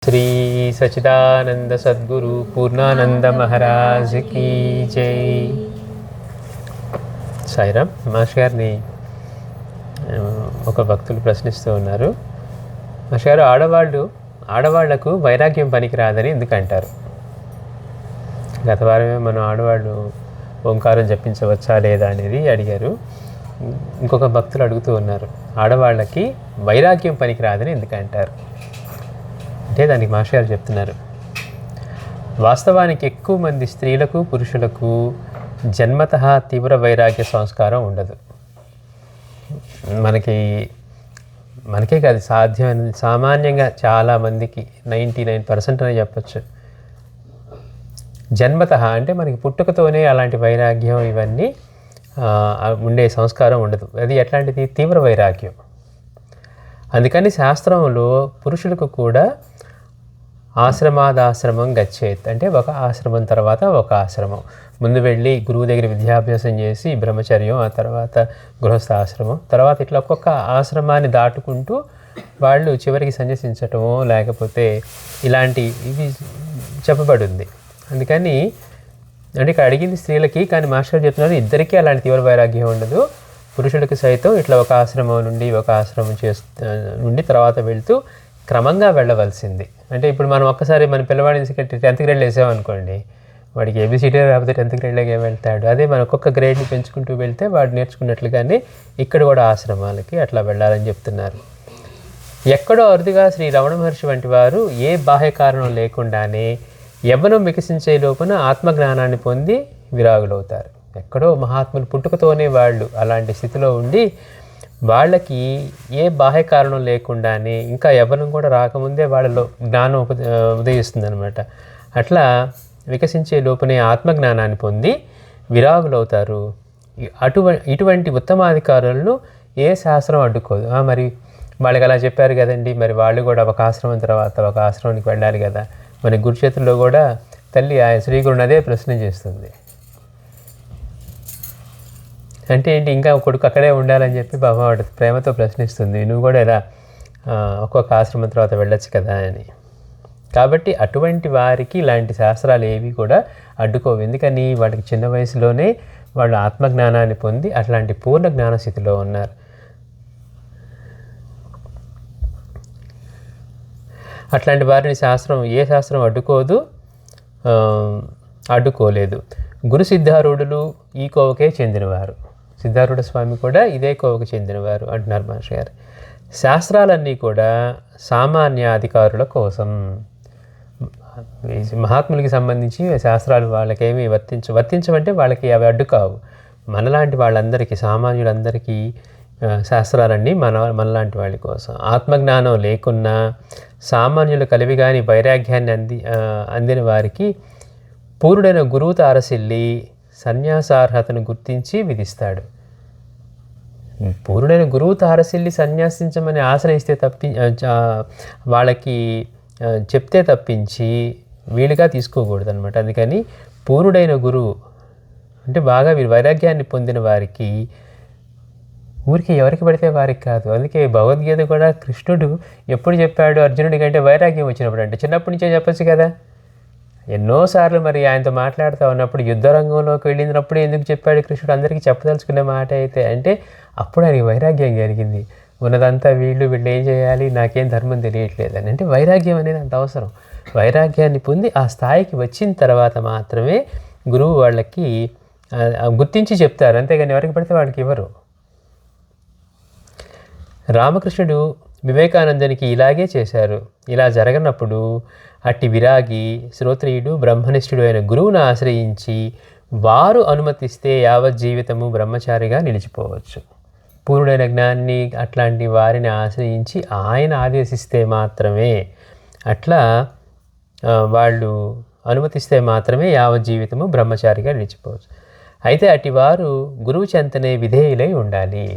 Shri Sachidananda Sadhguru Purnananda Maharaj key జై. Sairam. Master గారిని ఒక భక్తులు ప్రశ్నిస్తూ ఉన్నారు. మాస్టర్ గారు, ఆడవాళ్లకు వైరాగ్యం పనికిరాదని ఎందుకు అంటారు? గత వారమే మనం ఆడవాళ్ళు ఓంకారం జపించవచ్చా లేదా అనేది అడిగారు. ఇంకొక భక్తులు అడుగుతూ ఉన్నారు, ఆడవాళ్ళకి వైరాగ్యం పనికిరాదని ఎందుకు అంటారు అంటే దానికి మాస్టర్ గారు చెప్తున్నారు, వాస్తవానికి ఎక్కువ మంది స్త్రీలకు పురుషులకు జన్మతః తీవ్ర వైరాగ్య సంస్కారం ఉండదు. మనకే కాదు, సాధ్యమైన సామాన్యంగా చాలామందికి 99% అని చెప్పచ్చు. జన్మతః అంటే మనకి పుట్టుకతోనే అలాంటి వైరాగ్యం ఇవన్నీ ఉండే సంస్కారం ఉండదు. అది ఎట్లాంటిది? తీవ్ర వైరాగ్యం. అందుకని శాస్త్రంలో పురుషులకు కూడా ఆశ్రమాదాశ్రమం గచ్చేత్ అంటే ఒక ఆశ్రమం తర్వాత ఒక ఆశ్రమం, ముందు వెళ్ళి గురువు దగ్గర విద్యాభ్యాసం చేసి బ్రహ్మచర్యం, ఆ తర్వాత గృహస్థ ఆశ్రమం, తర్వాత ఇట్లా ఒక్కొక్క ఆశ్రమాన్ని దాటుకుంటూ వాళ్ళు చివరికి సన్యసించటమో లేకపోతే ఇలాంటి ఇవి చెప్పబడింది. అందుకని అంటే ఇక్కడ అడిగింది స్త్రీలకి, కానీ మాస్టర్ చెప్తున్నారు ఇద్దరికీ అలాంటి తీవ్ర వైరాగ్యం ఉండదు. పురుషులకు సైతం ఇట్లా ఒక ఆశ్రమం నుండి ఒక ఆశ్రమం నుండి తర్వాత వెళ్తూ క్రమంగా వెళ్ళవలసింది. అంటే ఇప్పుడు మనం ఒక్కసారి మన పిల్లవాడిని 10th గ్రేడ్లో వేసామనుకోండి, వాడికి ఏబిసిటీ రాకపోతే 10th గ్రేడ్లోకి ఏం వెళ్తాడు? అదే మనం ఒక్కొక్క గ్రేడ్ని పెంచుకుంటూ వెళ్తే వాడు నేర్చుకున్నట్లుగానే ఇక్కడ కూడా ఆశ్రమాలకి అట్లా వెళ్ళాలని చెప్తున్నారు. ఎక్కడో అరుదుగా శ్రీ రమణ మహర్షి వంటి వారు ఏ బాహ్య కారణం లేకుండానే యవ్వనం వికసించే లోపున ఆత్మజ్ఞానాన్ని పొంది విరాగులవుతారు. ఎక్కడో మహాత్ములు పుట్టుకతోనే వాళ్ళు అలాంటి స్థితిలో ఉండి వాళ్ళకి ఏ బాహ్య కారణం లేకుండానే ఇంకా యవ్వనం కూడా రాకముందే వాళ్ళలో జ్ఞానం ఉదయిస్తుంది అనమాట. అట్లా వికసించే లోపునే ఆత్మజ్ఞానాన్ని పొంది విరాగులవుతారు. ఇటువంటి ఉత్తమాధికారులను ఏ శాస్త్రం అడ్డుకోదు. మరి వాళ్ళకి అలా చెప్పారు కదండి, మరి వాళ్ళు కూడా ఒక ఆశ్రమం తర్వాత ఒక ఆశ్రమానికి వెళ్ళాలి కదా. మన గురుక్షేత్రంలో కూడా తల్లి శ్రీగురుని అదే ప్రశ్న చేస్తుంది. అంటే ఏంటి, ఇంకా కొడుకు అక్కడే ఉండాలని చెప్పి బాబావాడు ప్రేమతో ప్రశ్నిస్తుంది, నువ్వు కూడా ఇలా ఒక్కొక్క ఆశ్రమం తర్వాత వెళ్ళొచ్చు కదా అని. కాబట్టి అటువంటి వారికి ఇలాంటి శాస్త్రాలు ఏవి కూడా అడ్డుకోవు. ఎందుకని వాడికి చిన్న వయసులోనే వాళ్ళు ఆత్మజ్ఞానాన్ని పొంది అట్లాంటి పూర్ణ జ్ఞానస్థితిలో ఉన్నారు. అట్లాంటి వారిని ఏ శాస్త్రం అడ్డుకోలేదు. గురు సిద్ధారూఢులు ఈ కోవకే చెందినవారు. సిద్ధారూఢ స్వామి కూడా ఇదే కోవకు చెందినవారు అంటున్నారు మహర్షి గారు. శాస్త్రాలన్నీ కూడా సామాన్య అధికారుల కోసం. మహాత్ములకి సంబంధించి శాస్త్రాలు వాళ్ళకేమీ వర్తించవంటే వాళ్ళకి అవి అడ్డు కావు. మనలాంటి వాళ్ళందరికీ, సామాన్యులందరికీ శాస్త్రాలన్నీ మనలాంటి వాళ్ళ కోసం. ఆత్మజ్ఞానం లేకున్నా సామాన్యులు కలివి కానీ వైరాగ్యాన్ని అందిన వారికి పూర్ణుడైన గురువు తారసిల్లి సన్యాసార్హతను గుర్తించి విధిస్తాడు. పూర్ణుడైన గురువు తారసిల్లి సన్యాసించమని ఆశ్రయిస్తే వాళ్ళకి చెప్తే తప్పించి వీలుగా తీసుకోకూడదు అనమాట. అందుకని పూర్ణుడైన గురువు అంటే బాగా వైరాగ్యాన్ని పొందిన వారికి, ఊరికి ఎవరికి పడితే వారికి కాదు. అందుకే భగవద్గీత కూడా కృష్ణుడు ఎప్పుడు చెప్పాడు అర్జునుడి కంటే వైరాగ్యం వచ్చినప్పుడు, అంటే చిన్నప్పటి నుంచే చెప్పచ్చు కదా. ఎన్నోసార్లు మరి ఆయనతో మాట్లాడుతూ ఉన్నప్పుడు యుద్ధ రంగంలోకి వెళ్ళినప్పుడు ఎందుకు చెప్పాడు కృష్ణుడు? అందరికీ చెప్పదలుచుకునే మాట అయితే అంటే అప్పుడు ఆయనకి వైరాగ్యం కలిగింది. ఉన్నదంతా వీళ్ళు ఏం చేయాలి, నాకేం ధర్మం తెలియట్లేదని. అంటే వైరాగ్యం అనేది అంత అవసరం. వైరాగ్యాన్ని పొంది ఆ స్థాయికి వచ్చిన తర్వాత మాత్రమే గురువు వాళ్ళకి గుర్తించి చెప్తారు. అంతేగాని ఎవరికి పడితే వాళ్ళకి ఇవ్వరు. రామకృష్ణుడు వివేకానందునికి ఇలాగే చేశారు. ఇలా జరగనప్పుడు అట్టి విరాగి, శ్రోత్రియుడు, బ్రహ్మనిష్ఠుడు అయిన గురువును ఆశ్రయించి వారు అనుమతిస్తే యావజ్జీవితము బ్రహ్మచారిగా నిలిచిపోవచ్చు. పూర్ణుడైన జ్ఞాని అట్లాంటి వారిని ఆశ్రయించి ఆయన ఆదేశిస్తే మాత్రమే, అట్లా వాళ్ళు అనుమతిస్తే మాత్రమే యావజ్జీవితము బ్రహ్మచారిగా నిలిచిపోవచ్చు. అయితే అటివారు గురువు చెంతనే విధేయులై ఉండాలి.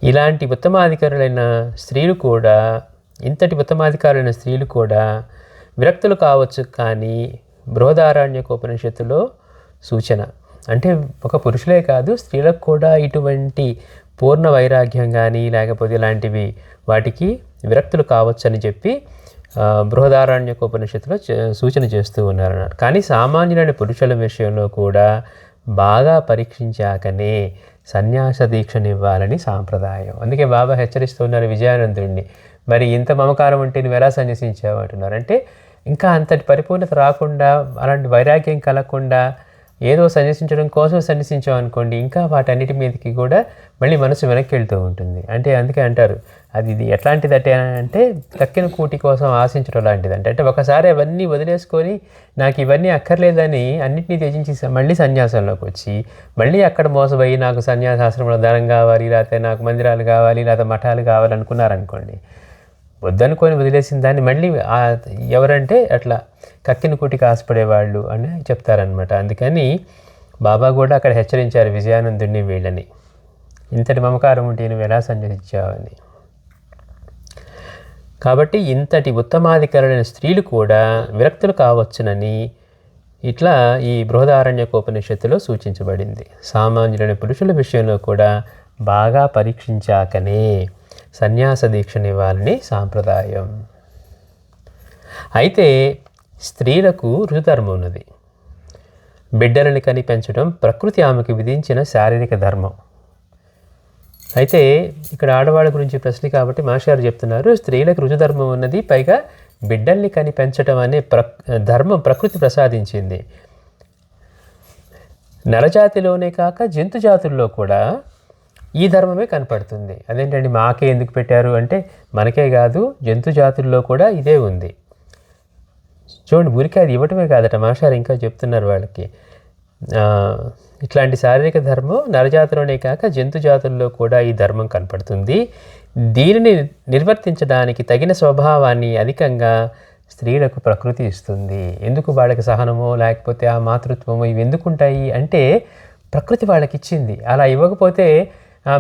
ఇలాంటి ఉత్తమాధికారులైన స్త్రీలు కూడా, ఇంతటి ఉత్తమాధికారులైన స్త్రీలు కూడా విరక్తులు కావచ్చు. కానీ బృహదారణ్యకోపనిషత్తులో సూచన అంటే ఒక పురుషులే కాదు, స్త్రీలకు కూడా ఇటువంటి పూర్ణ వైరాగ్యం కానీ లేకపోతే ఇలాంటివి వాటికి విరక్తులు కావచ్చని చెప్పి బృహదారణ్యకోపనిషత్తులో సూచన చేస్తూ ఉన్నారు. కానీ సామాన్యులైన పురుషుల విషయంలో కూడా బాగా పరీక్షించాకనే సన్యాస దీక్షనివ్వాలని సాంప్రదాయం. అందుకే బాబా హెచ్చరిస్తున్నారు విజయానందుడిని, మరి ఇంత మమకారం ఉంటే నువ్వు ఎలా సన్యసించావు అంటున్నారు. అంటే ఇంకా అంతటి పరిపూర్ణత రాకుండా, అలాంటి వైరాగ్యం కలగకుండా ఏదో సన్యసించడం కోసం సన్యసించాం అనుకోండి, ఇంకా వాటన్నిటి మీదకి కూడా మళ్ళీ మనసు వెనక్కి వెళ్తూ ఉంటుంది. అంటే అందుకే అంటారు ఇది ఎట్లాంటిదంటే అంటే తక్కిన కూటి కోసం ఆశించడం లాంటిది. అంటే ఒకసారి అవన్నీ వదిలేసుకొని నాకు ఇవన్నీ అక్కర్లేదని అన్నింటినీ త్యజించి మళ్ళీ సన్యాసంలోకి వచ్చి మళ్ళీ అక్కడ మోసపోయి నాకు సన్యాసాశ్రమంలో ధనం కావాలి, లేకపోతే నాకు మందిరాలు కావాలి, లేకపోతే మఠాలు కావాలి అనుకున్నారనుకోండి, వద్దనుకొని వదిలేసిన దాన్ని మళ్ళీ ఎవరంటే అట్లా కక్కిన కూటికి ఆశపడేవాళ్ళు అని చెప్తారనమాట. అందుకని బాబా కూడా అక్కడ హెచ్చరించారు విజయానందుడిని వీళ్ళని, ఇంతటి మమకారం ఉంటే నువ్వు ఎలా సన్యసించావని. కాబట్టి ఇంతటి ఉత్తమాధికారులైన స్త్రీలు కూడా విరక్తులు కావచ్చునని ఇట్లా ఈ బృహదారణ్యకోపనిషత్తులో సూచించబడింది. సామాన్యులైన పురుషుల విషయంలో కూడా బాగా పరీక్షించాకనే సన్యాస దీక్షనివ్వాలని సాంప్రదాయం. అయితే స్త్రీలకు ఋతుధర్మం ఉన్నది. బిడ్డలని కని పెంచడం ప్రకృతి ఆమెకు విధించిన శారీరక ధర్మం. అయితే ఇక్కడ ఆడవాళ్ళ గురించి ప్రశ్న కాబట్టి మాస్టర్ చెప్తున్నారు, స్త్రీలకు ఋతుధర్మం ఉన్నది, పైగా బిడ్డల్ని కని పెంచడం అనే ధర్మం ప్రకృతి ప్రసాదించింది. నరజాతిలోనే కాక జంతు జాతుల్లో కూడా ఈ ధర్మమే కనపడుతుంది. అదేంటండి మాకే ఎందుకు పెట్టారు అంటే, మనకే కాదు జంతు జాతుల్లో కూడా ఇదే ఉంది. చూడండి, ఊరికే అది ఇవ్వటమే కాదట, మాస్టర్ ఇంకా చెప్తున్నారు వాళ్ళకి, ఇట్లాంటి శారీరక ధర్మం నరజాతిలోనే కాక జంతు జాతుల్లో కూడా ఈ ధర్మం కనపడుతుంది. దీనిని నిర్వర్తించడానికి తగిన స్వభావాన్ని అధికంగా స్త్రీలకు ప్రకృతి ఇస్తుంది. ఎందుకు వాళ్ళకి సహనమో లేకపోతే ఆ మాతృత్వమో ఇవి ఎందుకుంటాయి అంటే ప్రకృతి వాళ్ళకి ఇచ్చింది. అలా ఇవ్వకపోతే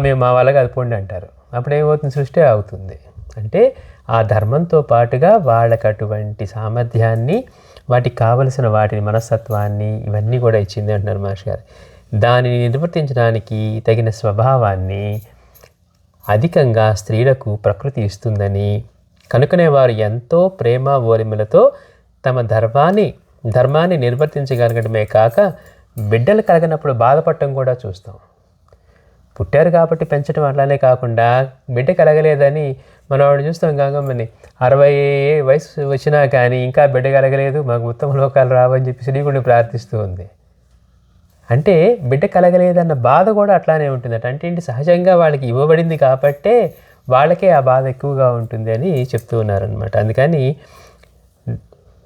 మేము మా వాళ్ళకి అది పొండి అంటారు. అప్పుడేమవుతుంది, సృష్టి అవుతుంది. అంటే ఆ ధర్మంతో పాటుగా వాళ్ళకి అటువంటి సామర్థ్యాన్ని, వాటికి కావలసిన వాటిని మనస్తత్వాన్ని ఇవన్నీ కూడా ఇచ్చింది అంటున్నారు మాస్టర్ గారు. దానిని నిర్వర్తించడానికి తగిన స్వభావాన్ని అధికంగా స్త్రీలకు ప్రకృతి ఇస్తుందని, కనుకనే వారు ఎంతో ప్రేమ ఓరిమలతో తమ ధర్మాన్ని నిర్వర్తించగలగడమే కాక బిడ్డలు కలగనప్పుడు బాధపడటం కూడా చూస్తాం. పుట్టారు కాబట్టి పెంచడం అట్లానే కాకుండా బిడ్డ కలగలేదని మనం వాడు చూస్తాం. గంగమ్మని 60 వయసు వచ్చినా కానీ ఇంకా బిడ్డ కలగలేదు, మాకు ఉత్తమ లోకాలు రావని చెప్పి శ్రీగుడిని ప్రార్థిస్తూ ఉంది. అంటే బిడ్డ కలగలేదన్న బాధ కూడా అట్లానే ఉంటుందట. అంటే ఏంటి, సహజంగా వాళ్ళకి ఇవ్వబడింది కాబట్టే వాళ్ళకే ఆ బాధ ఎక్కువగా ఉంటుంది అని చెప్తూ ఉన్నారనమాట. అందుకని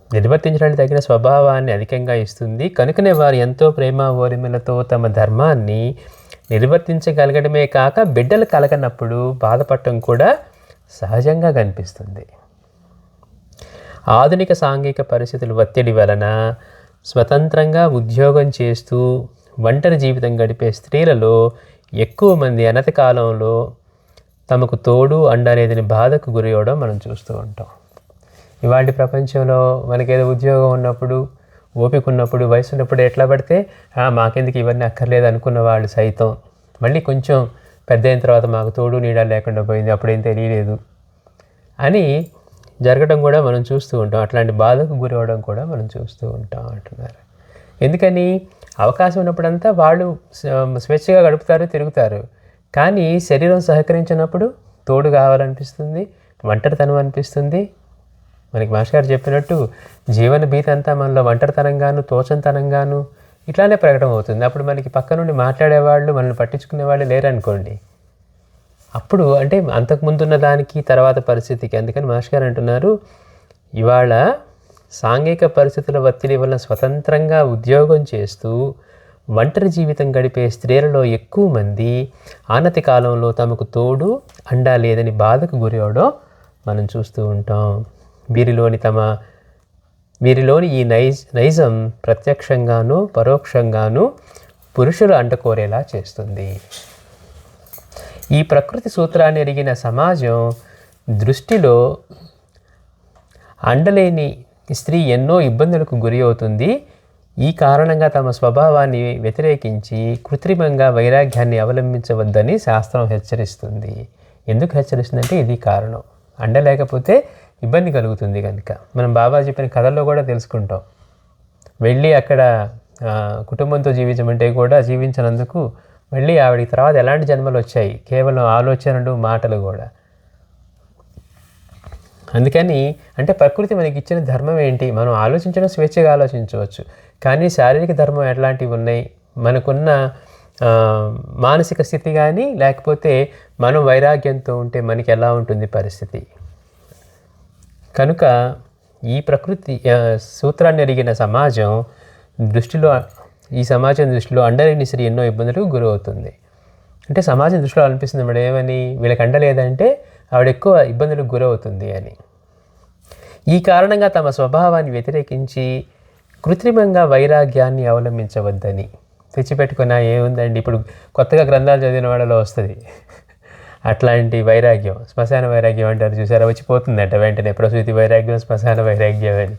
నిర్వర్తించడానికి తగిన స్వభావాన్ని అధికంగా ఇస్తుంది. కనుకనే వారు ఎంతో ప్రేమ ఓరిమలతో తమ ధర్మాన్ని నిర్వర్తించగలగడమే కాక బిడ్డలు కలగనప్పుడు బాధపడటం కూడా సహజంగా కనిపిస్తుంది. ఆధునిక సాంఘిక పరిస్థితుల ఒత్తిడి వలన స్వతంత్రంగా ఉద్యోగం చేస్తూ ఒంటరి జీవితం గడిపే స్త్రీలలో ఎక్కువ మంది అనతి కాలంలో తమకు తోడు అండలేదని బాధకు గురి అవ్వడం మనం చూస్తూ ఉంటాం. ఇవాళ ప్రపంచంలో మనకేదో ఉద్యోగం ఉన్నప్పుడు, ఓపిక ఉన్నప్పుడు, వయసు ఉన్నప్పుడు ఎట్లా పడితే మాకెందుకు ఇవన్నీ అక్కర్లేదు అనుకున్న వాళ్ళు సైతం మళ్ళీ కొంచెం పెద్ద అయిన తర్వాత మాకు తోడు నీడ లేకుండా పోయింది, అప్పుడేం తెలియలేదు అని జరగడం కూడా మనం చూస్తూ ఉంటాం. అట్లాంటి బాధకు గురి అవ్వడం కూడా మనం చూస్తూ ఉంటాం అంటున్నారు. ఎందుకని, అవకాశం ఉన్నప్పుడంతా వాళ్ళు స్వేచ్ఛగా గడుపుతారు, తిరుగుతారు. కానీ శరీరం సహకరించినప్పుడు తోడు కావాలనిపిస్తుంది, ఒంటరితనం అనిపిస్తుంది. మనకి మాస్టర్ గారు చెప్పినట్టు జీవన భీతి అంతా మనలో ఒంటరితనంగాను, తోచంతనంగాను ఇట్లానే ప్రకటన అవుతుంది. అప్పుడు మనకి పక్క నుండి మాట్లాడేవాళ్ళు, మనల్ని పట్టించుకునే వాళ్ళు లేరనుకోండి. అప్పుడు అంటే అంతకుముందున్న దానికి తర్వాత పరిస్థితికి. అందుకని మాస్టర్ గారు అంటున్నారు, ఇవాళ సాంఘిక పరిస్థితుల ఒత్తిడి వలన స్వతంత్రంగా ఉద్యోగం చేస్తూ ఒంటరి జీవితం గడిపే స్త్రీలలో ఎక్కువ మంది ఆనతి కాలంలో తమకు తోడు అండా లేదని బాధకు గురి అవడం మనం చూస్తూ ఉంటాం. వీరిలోని ఈ నైజం ప్రత్యక్షంగాను పరోక్షంగాను పురుషులు అంటకోరేలా చేస్తుంది. ఈ ప్రకృతి సూత్రాన్ని ఎరిగిన సమాజం దృష్టిలో అండలేని స్త్రీ ఎన్నో ఇబ్బందులకు గురి అవుతుంది. ఈ కారణంగా తమ స్వభావాన్ని వ్యతిరేకించి కృత్రిమంగా వైరాగ్యాన్ని అవలంబించవద్దని శాస్త్రం హెచ్చరిస్తుంది. ఎందుకు హెచ్చరిస్తుందంటే ఇది కారణం. అండ లేకపోతే ఇబ్బంది కలుగుతుంది కనుక. మనం బాబా చెప్పిన కథల్లో కూడా తెలుసుకుంటాం. వెళ్ళి అక్కడ కుటుంబంతో జీవించమంటే కూడా జీవించినందుకు మళ్ళీ ఆవిడికి తర్వాత ఎలాంటి జన్మలు వచ్చాయి, కేవలం ఆలోచనలు మాటలు కూడా. అందుకని అంటే ప్రకృతి మనకి ఇచ్చిన ధర్మం ఏంటి, మనం ఆలోచించడం స్వేచ్ఛగా ఆలోచించవచ్చు, కానీ శారీరక ధర్మం ఎట్లాంటివి ఉన్నాయి, మనకున్న మానసిక స్థితి కానీ లేకపోతే మనం వైరాగ్యంతో ఉంటే మనకి ఎలా ఉంటుంది పరిస్థితి. కనుక ఈ ప్రకృతి సూత్రాన్ని ఎరిగిన సమాజం దృష్టిలో, ఈ సమాజం దృష్టిలో అండలేని స్త్రీ ఎన్నో ఇబ్బందులకు గురవుతుంది. అంటే సమాజం దృష్టిలో అనిపిస్తుంది మేడం ఏమని, వీళ్ళకి అండలేదంటే ఆవిడ ఎక్కువ ఇబ్బందులకు గురవుతుంది అని. ఈ కారణంగా తమ స్వభావాన్ని వ్యతిరేకించి కృత్రిమంగా వైరాగ్యాన్ని అవలంబించవద్దని. తెచ్చిపెట్టుకున్నా ఏముందండి, ఇప్పుడు కొత్తగా గ్రంథాలు చదివిన వాళ్ళలో వస్తుంది అట్లాంటి వైరాగ్యం. శ్మశాన వైరాగ్యం అంటారు చూసారా, వచ్చిపోతుందట వెంటనే. ప్రసూతి వైరాగ్యం, శ్మశాన వైరాగ్యం అని.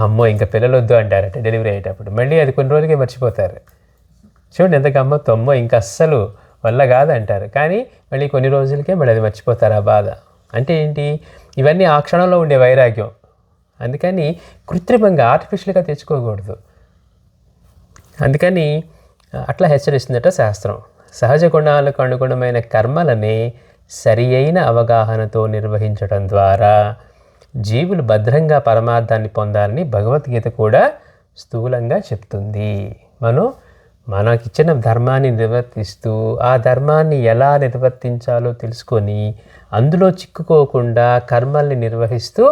అమ్మో ఇంకా పిల్లలు వద్దు అంటారట డెలివరీ అయ్యేటప్పుడు. మళ్ళీ అది కొన్ని రోజులకే మర్చిపోతారు. చూడండి ఎంత గమ్మత్తు, అమ్మో ఇంకా అస్సలు వల్ల కాదంటారు, కానీ మళ్ళీ కొన్ని రోజులకే మళ్ళీ అది మర్చిపోతారు ఆ బాధ. అంటే ఏంటి, ఇవన్నీ ఆ క్షణంలో ఉండే వైరాగ్యం. అందుకని కృత్రిమంగా ఆర్టిఫిషియల్గా తెచ్చుకోకూడదు. అందుకని అట్లా హెచ్చరిస్తుందట శాస్త్రం. సహజ గుణాలకు అనుగుణమైన కర్మలని సరి అయిన అవగాహనతో నిర్వహించడం ద్వారా జీవులు భద్రంగా పరమార్థాన్ని పొందాలని భగవద్గీత కూడా స్థూలంగా చెప్తుంది. మనకిచ్చిన ధర్మాన్ని నిర్వర్తిస్తూ ఆ ధర్మాన్ని ఎలా నిర్వర్తించాలో తెలుసుకొని అందులో చిక్కుకోకుండా కర్మల్ని నిర్వహిస్తూ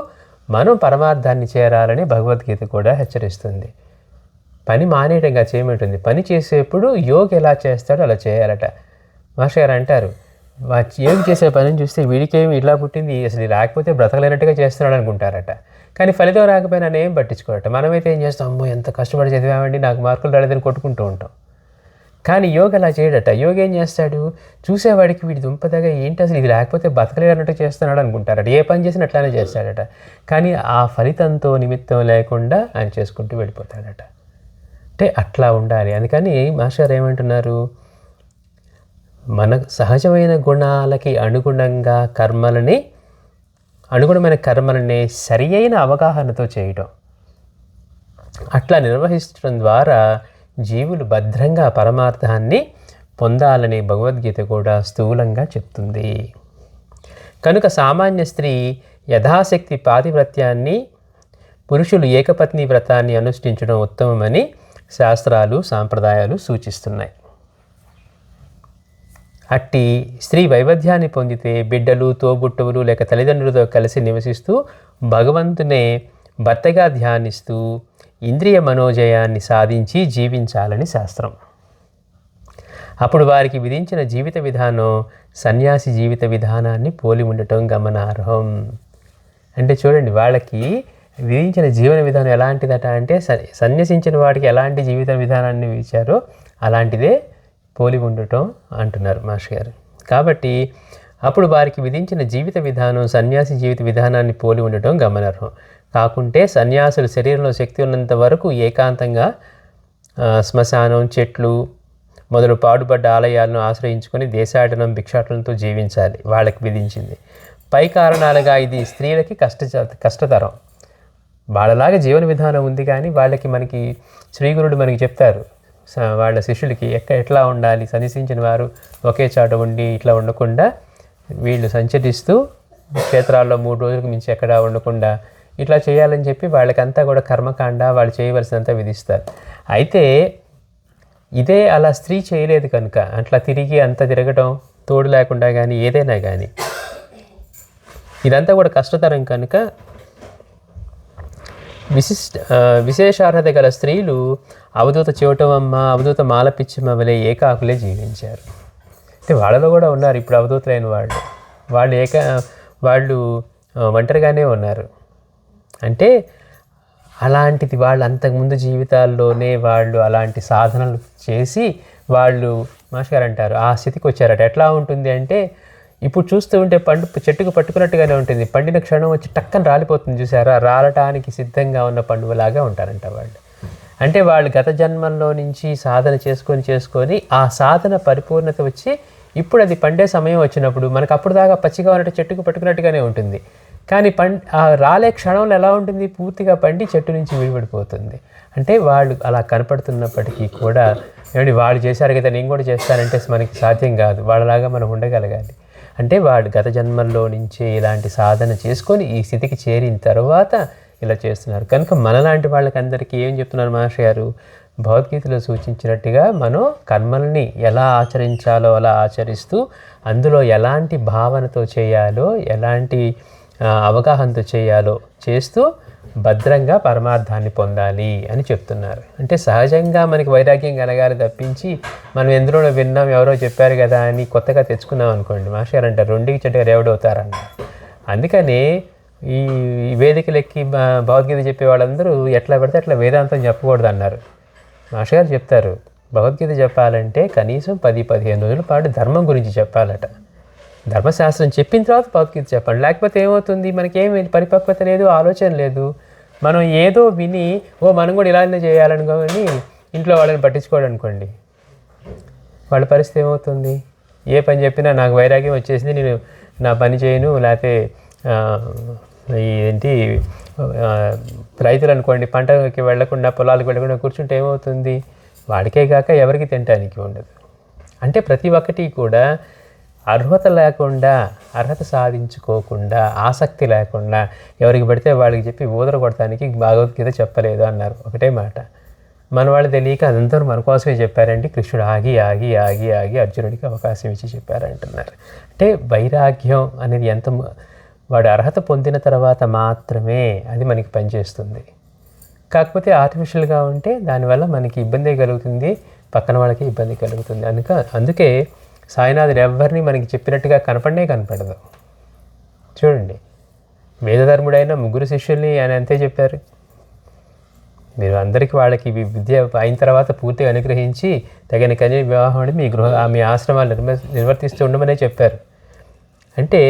మనం పరమార్థాన్ని చేరాలని భగవద్గీత కూడా హెచ్చరిస్తుంది. పని మానేయటంగా చేయమంటుంది. పని చేసేప్పుడు యోగి ఎలా చేస్తాడో అలా చేయాలట. మాస్టర్ గారు అంటారు, యోగి చేసే పనిని చూస్తే వీడికేమి ఇలా పుట్టింది, అసలు రాకపోతే బ్రతకలేనట్టుగా చేస్తున్నాడు అనుకుంటారట. కానీ ఫలితం రాకపోయినా ఏం పట్టించుకోరట. మనమైతే ఏం చేస్తాం, అమ్మో ఎంత కష్టపడి చదివామండి, నాకు మార్కులు రాలేదని కొట్టుకుంటూ ఉంటాం. కానీ యోగి అలా చేయడట. యోగి ఏం చేస్తాడు, చూసేవాడికి వీడి దుంపదగా ఏంటి అసలు ఇది లేకపోతే బతకలేనట్టు చేస్తున్నాడు అనుకుంటారట. ఏ పని చేసినా అట్లానే చేస్తాడట. కానీ ఆ ఫలితంతో నిమిత్తం లేకుండా ఆయన చేసుకుంటూ వెళ్ళిపోతాడట. అంటే అట్లా ఉండాలి. అందుకని మాస్టర్ ఏమంటున్నారు, మన సహజమైన గుణాలకి అనుగుణమైన కర్మలని సరి అయిన అవగాహనతో చేయటం, అట్లా నిర్వహించడం ద్వారా జీవులు భద్రంగా పరమార్థాన్ని పొందాలని భగవద్గీత కూడా స్థూలంగా చెప్తుంది. కనుక సామాన్య స్త్రీ యథాశక్తి పాతివ్రత్యాన్ని, పురుషులు ఏకపత్ని వ్రతాన్ని అనుష్ఠించడం ఉత్తమమని శాస్త్రాలు సాంప్రదాయాలు సూచిస్తున్నాయి. అట్టి స్త్రీ వైవిధ్యాన్ని పొందితే బిడ్డలు, తోబుట్టువులు లేక తల్లిదండ్రులతో కలిసి నివసిస్తూ భగవంతునే భర్తగా ధ్యానిస్తూ ఇంద్రియ మనోజయాన్ని సాధించి జీవించాలని శాస్త్రం. అప్పుడు వారికి విధించిన జీవిత విధానం సన్యాసి జీవిత విధానాన్ని పోలి ఉండటం గమనార్హం. అంటే చూడండి, వాళ్ళకి విధించిన జీవన విధానం ఎలాంటిదట అంటే సన్యసించిన వాడికి ఎలాంటి జీవిత విధానాన్ని ఇచ్చారో అలాంటిదే పోలి ఉండటం అంటున్నారు మాస్టర్ గారు. కాబట్టి అప్పుడు వారికి విధించిన జీవిత విధానం సన్యాసి జీవిత విధానాన్ని పోలి ఉండటం గమనార్హం. కాకుంటే సన్యాసులు శరీరంలో శక్తి ఉన్నంత వరకు ఏకాంతంగా శ్మశానం, చెట్లు మొదలు పాడుపడ్డ ఆలయాలను ఆశ్రయించుకొని దేశాటనం, భిక్షాటనంతో జీవించాలి వాళ్ళకి విధించింది. పై కారణాలుగా ఇది స్త్రీలకి కష్టతరం. వాళ్ళలాగా జీవన విధానం ఉంది, కానీ వాళ్ళకి మనకి శ్రీగురుడు మనకి చెప్తారు వాళ్ళ శిష్యులకి ఎట్లా ఉండాలి. సన్యసించిన వారు ఒకే చాట ఉండి ఇట్లా ఉండకుండా వీళ్ళు సంచరిస్తూ క్షేత్రాల్లో 3 రోజులకు మించి ఎక్కడా ఉండకుండా ఇట్లా చేయాలని చెప్పి వాళ్ళకంతా కూడా కర్మకాండ వాళ్ళు చేయవలసినంత విధిస్తారు. అయితే ఇదే అలా స్త్రీ చేయలేదు కనుక అట్లా అంత తిరగడం, తోడు లేకుండా కానీ ఏదైనా కానీ ఇదంతా కూడా కష్టతరం కనుక విశేషార్హత గల స్త్రీలు అవధూత చివటమమ్మ, అవధూత మాలపిచ్చమ్మ వలె ఏకాకులే జీవించారు. అంటే వాళ్ళలో కూడా ఉన్నారు ఇప్పుడు అవధూతులైన వాళ్ళు ఒంటరిగానే ఉన్నారు. అంటే అలాంటిది వాళ్ళు అంతకుముందు జీవితాల్లోనే వాళ్ళు అలాంటి సాధనలు చేసి వాళ్ళు మాస్టర్ గారు అంటారు ఆ స్థితికి వచ్చారట. ఎట్లా ఉంటుంది అంటే ఇప్పుడు చూస్తూ ఉంటే చెట్టుకు పట్టుకున్నట్టుగానే ఉంటుంది. పండిన క్షణం వచ్చి టక్కన రాలిపోతుంది చూసారా, రాలటానికి సిద్ధంగా ఉన్న పండుగలాగా ఉంటారంట వాళ్ళు. అంటే వాళ్ళు గత జన్మల్లో నుంచి సాధన చేసుకొని ఆ సాధన పరిపూర్ణత వచ్చి ఇప్పుడు అది పండే సమయం వచ్చినప్పుడు మనకు అప్పుడు దాకా పచ్చిగా ఉన్నట్టు చెట్టుకు పట్టుకున్నట్టుగానే ఉంటుంది. కానీ రాలే క్షణంలో ఎలా ఉంటుంది, పూర్తిగా పండి చెట్టు నుంచి విడిపడిపోతుంది. అంటే వాళ్ళు అలా కనపడుతున్నప్పటికీ కూడా ఏమండి వాళ్ళు చేశారు కదా నేను కూడా చేస్తానంటే మనకి సాధ్యం కాదు. వాళ్ళలాగా మనం ఉండగలగాలి. అంటే వాళ్ళు గత జన్మల్లో నుంచే ఇలాంటి సాధన చేసుకొని ఈ స్థితికి చేరిన తర్వాత ఇలా చేస్తున్నారు. కనుక మనలాంటి వాళ్ళకందరికీ ఏం చెప్తున్నారు మాస్టర్ గారు, భగవద్గీతలో సూచించినట్టుగా మనం కర్మల్ని ఎలా ఆచరించాలో అలా ఆచరిస్తూ అందులో ఎలాంటి భావనతో చేయాలో ఎలాంటి అవగాహనతో చేయాలో చేస్తూ భద్రంగా పరమార్థాన్ని పొందాలి అని చెప్తున్నారు. అంటే సహజంగా మనకి వైరాగ్యం కలగాలి తప్పించి మనం ఎందులో విన్నాం ఎవరో చెప్పారు కదా అని కొత్తగా తెచ్చుకున్నాం అనుకోండి, మాస్టర్ అంటారు రెండుకి చెట్టుగా రేవడవుతారన్నారు. అందుకని ఈ వేదికలెక్కి భగవద్గీత చెప్పే వాళ్ళందరూ ఎట్లా పడితే అట్లా వేదాంతం చెప్పకూడదు అన్నారు. మాస్టర్ గారు చెప్తారు భగవద్గీత చెప్పాలంటే కనీసం 10-15 రోజుల పాటు ధర్మం గురించి చెప్పాలట. ధర్మశాస్త్రం చెప్పిన తర్వాత భగవద్గీత చెప్పండి. లేకపోతే ఏమవుతుంది, మనకేమి పరిపక్వత లేదు, ఆలోచన లేదు. మనం ఏదో విని మనం కూడా ఇలానే చేయాలనుకోని ఇంట్లో వాళ్ళని పట్టించుకోవడం అనుకోండి, వాళ్ళ పరిస్థితి ఏమవుతుంది, ఏ పని చెప్పినా నాకు వైరాగ్యం వచ్చేసింది నేను నా పని చేయను, లేకపోతే ఏంటి రైతులు అనుకోండి పంటకి వెళ్లకుండా పొలాలకు వెళ్లకుండా కూర్చుంటే ఏమవుతుంది, వాడికే కాక ఎవరికి తినడానికి ఉండదు. అంటే ప్రతి ఒక్కటి కూడా అర్హత లేకుండా అర్హత సాధించుకోకుండా ఆసక్తి లేకుండా ఎవరికి పడితే వాళ్ళకి చెప్పి ఊదర కొడటానికి భగవద్గీత చెప్పలేదు అన్నారు. ఒకటే మాట. మన వాళ్ళు తెలియక అదంతా మన కోసమే చెప్పారండి. కృష్ణుడు ఆగి ఆగి ఆగి ఆగి అర్జునుడికి అవకాశం ఇచ్చి చెప్పారంటున్నారు. అంటే వైరాగ్యం అనేది ఎంత వాడు అర్హత పొందిన తర్వాత మాత్రమే అది మనకి పనిచేస్తుంది. కాకపోతే ఆర్టిఫిషియల్గా ఉంటే దానివల్ల మనకి ఇబ్బంది కలుగుతుంది, పక్కన వాళ్ళకి ఇబ్బంది కలుగుతుంది. అందుకే సాయినాథుడు ఎవరిని మనకి చెప్పినట్టుగా కనపడదు. చూడండి, వేదధర్ముడైన 3 శిష్యుల్ని ఆయన అంతే చెప్పారు. మీరు అందరికీ వాళ్ళకి విద్య అయిన తర్వాత పూర్తిగా అనుగ్రహించి తగిన కన్య వివాహం అంటే మీ ఆశ్రమాలు నిర్వర్తిస్తూ ఉండమనే చెప్పారు. అంటే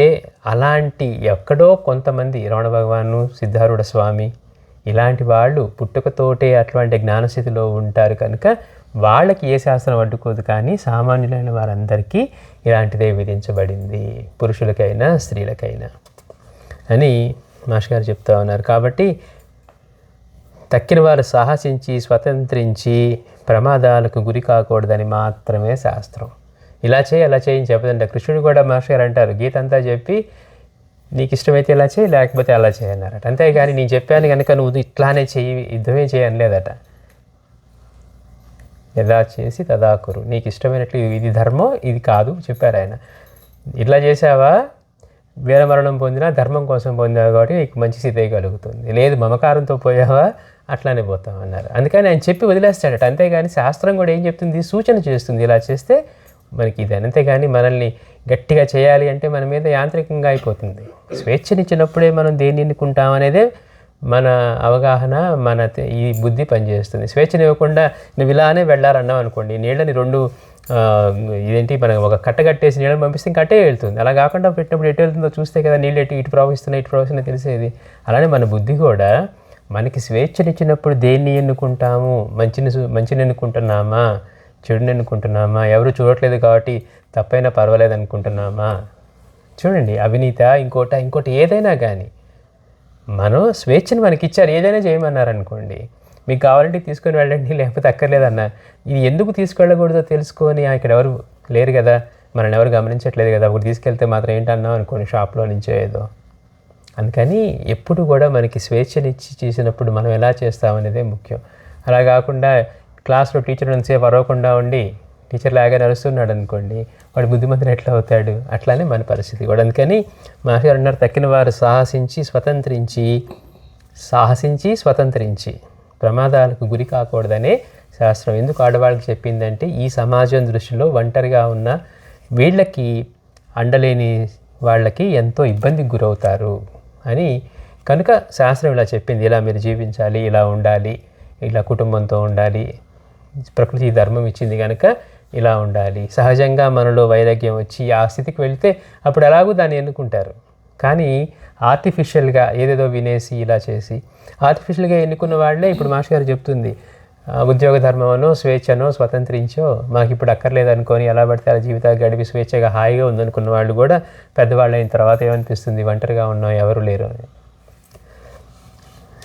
అలాంటి ఎక్కడో కొంతమంది రమణ భగవాను, సిద్ధారూఢ స్వామి ఇలాంటి వాళ్ళు పుట్టుకతోటే అటువంటి జ్ఞానస్థితిలో ఉంటారు కనుక వాళ్ళకి ఏ శాస్త్రం అడ్డుకోదు. కానీ సామాన్యులైన వారందరికీ ఇలాంటిదే విధించబడింది, పురుషులకైనా స్త్రీలకైనా అని మాస్టర్ గారు చెప్తా ఉన్నారు. కాబట్టి తక్కిన వారు సాహసించి స్వతంత్రించి ప్రమాదాలకు గురి కాకూడదని మాత్రమే శాస్త్రం. ఇలా చేయి అలా చేయని చెప్పదంట. కృష్ణుడు కూడా మాస్టర్ గారు అంటారు, గీత అంతా చెప్పి నీకు ఇష్టమైతే ఇలా చేయి లేకపోతే అలా చేయన్నారట. అంతేగాని నేను చెప్పాను కనుక నువ్వు ఇట్లానే చెయ్యి యుద్ధమే చేయనలేదట. యదా చేసి తదా కురు, నీకు ఇష్టమైనట్లు ఇది ధర్మం ఇది కాదు చెప్పారు ఆయన. ఇట్లా చేసావా వీరమరణం పొందినా ధర్మం కోసం పొందావు కాబట్టి నీకు మంచి స్థితి కలుగుతుంది, లేదు మమకారంతో పోయావా అట్లానే పోతాం అన్నారు. అందుకని ఆయన చెప్పి వదిలేస్తాడట. అంతేగాని శాస్త్రం కూడా ఏం చెప్తుంది, సూచన చేస్తుంది ఇలా చేస్తే మనకి ఇది. అంతేగాని మనల్ని గట్టిగా చేయాలి అంటే మన మీద యాంత్రికంగా అయిపోతుంది. స్వేచ్ఛనిచ్చినప్పుడే మనం దేన్ని ఎన్నుకుంటాం అనేదే మన అవగాహన, మన ఈ బుద్ధి పనిచేస్తుంది. స్వేచ్ఛనివ్వకుండా నువ్వు ఇలానే వెళ్ళాలన్నావు అనుకోండి, నీళ్ళని మనం ఒక కట్టగట్టేసి నీళ్ళని పంపిస్తే ఇంకా అట్టే వెళ్తుంది. అలా కాకుండా పెట్టినప్పుడు ఎటు వెళ్తుందో చూస్తే కదా నీళ్ళు ఇటు ప్రవహిస్తున్నాయి తెలిసేది. అలానే మన బుద్ధి కూడా మనకి స్వేచ్ఛనిచ్చినప్పుడు దేన్ని ఎన్నుకుంటాము, మంచిని ఎన్నుకుంటున్నామా చెడుని ఎన్నుకుంటున్నామా, ఎవరు చూడట్లేదు కాబట్టి తప్పైనా పర్వాలేదు అనుకుంటున్నామా. చూడండి, అవినీత ఇంకోటి ఏదైనా కానీ మనం స్వేచ్ఛను మనకి ఇచ్చారు. ఏదైనా చేయమన్నారు అనుకోండి, మీకు కావాలంటే తీసుకొని వెళ్ళండి లేకపోతే అక్కర్లేదన్నారు. ఇది ఎందుకు తీసుకెళ్ళకూడదో తెలుసుకొని ఇక్కడ ఎవరు లేరు కదా, మనల్ని ఎవరు గమనించట్లేదు కదా, ఒకటి తీసుకెళ్తే మాత్రం ఏంటన్నాం అనుకోండి షాప్లో నుంచో ఏదో. అందుకని ఎప్పుడు కూడా మనకి స్వేచ్ఛనిచ్చి చేసినప్పుడు మనం ఎలా చేస్తామనేదే ముఖ్యం. అలా కాకుండా క్లాస్లో టీచర్ ఎంతసేపు అరవకుండా ఉండి టీచర్ లాగా నడుస్తున్నాడు అనుకోండి, వాడు బుద్ధిమంతుడు ఎట్లా అవుతాడు? అట్లానే మన పరిస్థితి కూడా. అందుకని మాస్టర్ గారు అన్నారు, తక్కిన వారు సాహసించి స్వతంత్రించి ప్రమాదాలకు గురి కాకూడదనే శాస్త్రం ఎందుకు ఆడవాళ్ళకి చెప్పిందంటే, ఈ సమాజం దృష్టిలో ఒంటరిగా ఉన్న వీళ్ళకి అండలేని వాళ్ళకి ఎంతో ఇబ్బందికి గురవుతారు అని. కనుక శాస్త్రం ఇలా చెప్పింది, ఇలా మీరు జీవించాలి, ఇలా ఉండాలి, ఇలా కుటుంబంతో ఉండాలి, ప్రకృతి ధర్మం ఇచ్చింది కనుక ఇలా ఉండాలి. సహజంగా మనలో వైరాగ్యం వచ్చి ఆ స్థితికి వెళ్తే అప్పుడు ఎలాగూ దాన్ని ఎన్నుకుంటారు. కానీ ఆర్టిఫిషియల్గా ఏదేదో వినేసి ఇలా చేసి ఆర్టిఫిషియల్గా ఎన్నుకున్న వాళ్ళే ఇప్పుడు మాస్టర్ గారు చెప్తుంది, ఉద్యోగ ధర్మమనో స్వేచ్ఛనో స్వతంత్రించో మాకు ఇప్పుడు అక్కర్లేదనుకొని ఎలా పడితే అలా జీవితాలు గడిపి స్వేచ్ఛగా హాయిగా ఉందనుకున్న వాళ్ళు కూడా పెద్దవాళ్ళు అయిన తర్వాత ఏమనిపిస్తుంది, ఒంటరిగా ఉన్నాం, ఎవరు లేరు అని.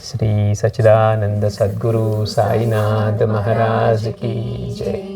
శ్రీ సచ్చిదానంద సద్గురు సాయినాథ్ మహారాజ్ కీ జై.